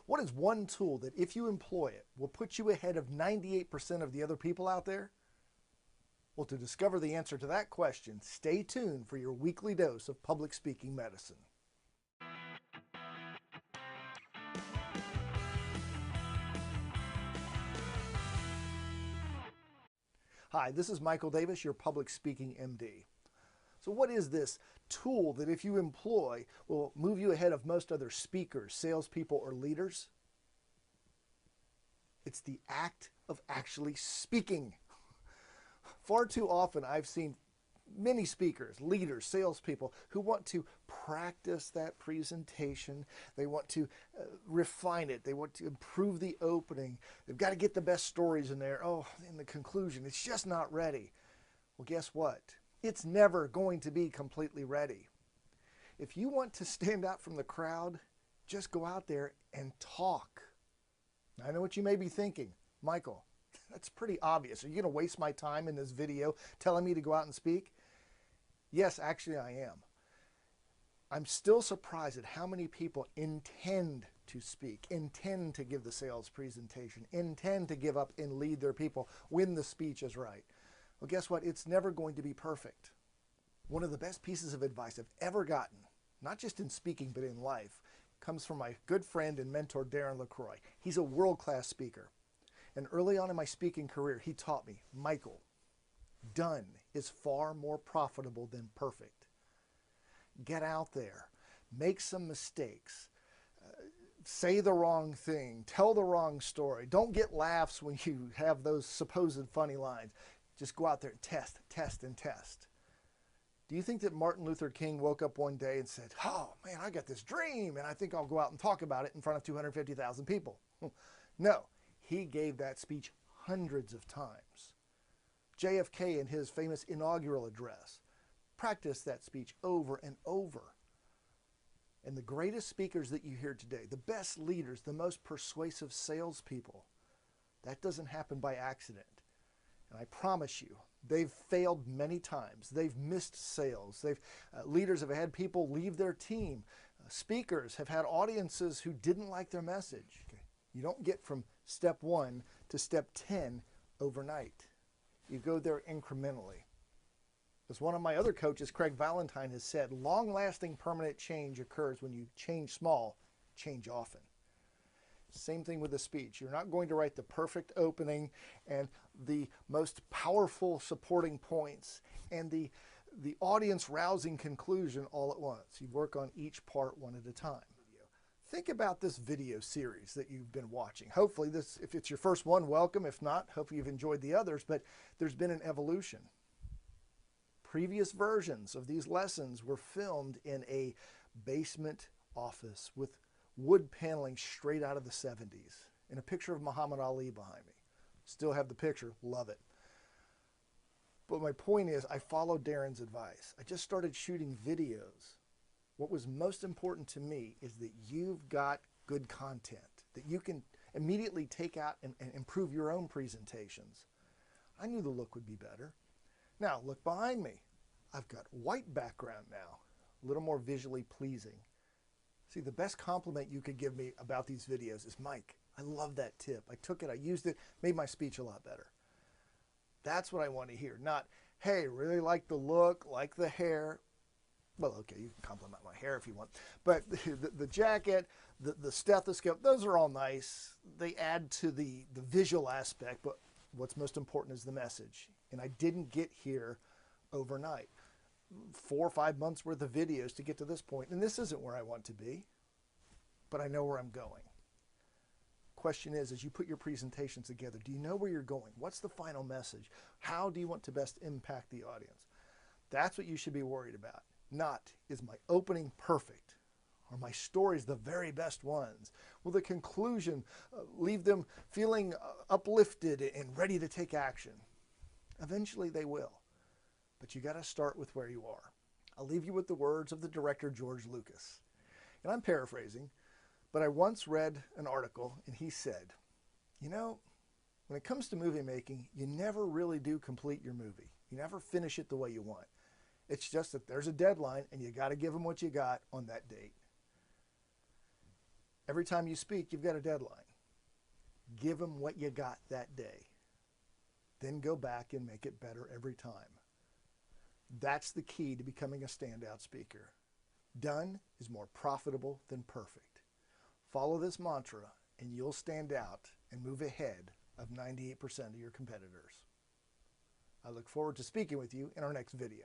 What is one tool that, if you employ it, will put you ahead of 98% of the other people out there? Well, to discover the answer to that question, stay tuned for your weekly dose of public speaking medicine. Hi, this is Michael Davis, your public speaking MD. So what is this tool that, if you employ, will move you ahead of most other speakers, salespeople, or leaders? It's the act of actually speaking. Far too often I've seen many speakers, leaders, salespeople who want to practice that presentation. They want to refine it. They want to improve the opening. They've got to get the best stories in there. Oh, in the conclusion, it's just not ready. Well, guess what? It's never going to be completely ready. If you want to stand out from the crowd, just go out there and talk. I know what you may be thinking. Michael, that's pretty obvious. Are you going to waste my time in this video telling me to go out and speak? Yes, actually I am. I'm still surprised at how many people intend to speak, intend to give the sales presentation, intend to give up and lead their people when the speech is right. Well, guess what? It's never going to be perfect. One of the best pieces of advice I've ever gotten, not just in speaking but in life, comes from my good friend and mentor, Darren LaCroix. He's a world-class speaker. And early on in my speaking career, he taught me, Michael, done is far more profitable than perfect. Get out there, make some mistakes, say the wrong thing, tell the wrong story. Don't get laughs when you have those supposed funny lines. Just go out there and test, test, and test. Do you think that Martin Luther King woke up one day and said, oh man, I got this dream and I think I'll go out and talk about it in front of 250,000 people? No, he gave that speech hundreds of times. JFK, in his famous inaugural address, practiced that speech over and over. And the greatest speakers that you hear today, the best leaders, the most persuasive salespeople, that doesn't happen by accident. And I promise you, they've failed many times. They've missed sales. Leaders have had people leave their team. Speakers have had audiences who didn't like their message. Okay. You don't get from step 1 to step 10 overnight. You go there incrementally. As one of my other coaches, Craig Valentine, has said, long-lasting permanent change occurs when you change small, change often. Same thing with the speech. You're not going to write the perfect opening and the most powerful supporting points and the audience rousing conclusion all at once. You work on each part one at a time. Think about this video series that you've been watching. Hopefully this, if it's your first one, welcome. If not, hopefully you've enjoyed the others, but there's been an evolution. Previous versions of these lessons were filmed in a basement office with wood paneling straight out of the 70s and a picture of Muhammad Ali behind me. Still have the picture, love it. But my point is, I followed Darren's advice. I just started shooting videos. What was most important to me is that you've got good content that you can immediately take out and improve your own presentations. I knew the look would be better. Now, look behind me. I've got white background now, a little more visually pleasing. See, the best compliment you could give me about these videos is, Mike, I love that tip. I took it, I used it, made my speech a lot better. That's what I want to hear, not, hey, really like the look, like the hair. Well, okay, you can compliment my hair if you want. But the jacket, the stethoscope, those are all nice. They add to the visual aspect, but what's most important is the message. And I didn't get here overnight. 4 or 5 months worth of videos to get to this point. And this isn't where I want to be, but I know where I'm going. Question is, as you put your presentations together, do you know where you're going? What's the final message? How do you want to best impact the audience? That's what you should be worried about. Not, is my opening perfect? Are my stories the very best ones? Will the conclusion leave them feeling uplifted and ready to take action? Eventually they will. But you got to start with where you are. I'll leave you with the words of the director George Lucas. And I'm paraphrasing, but I once read an article and he said, you know, when it comes to movie making, you never really do complete your movie. You never finish it the way you want. It's just that there's a deadline and you got to give them what you got on that date. Every time you speak, you've got a deadline. Give them what you got that day. Then go back and make it better every time. That's the key to becoming a standout speaker. Done is more profitable than perfect. Follow this mantra and you'll stand out and move ahead of 98% of your competitors. I look forward to speaking with you in our next video.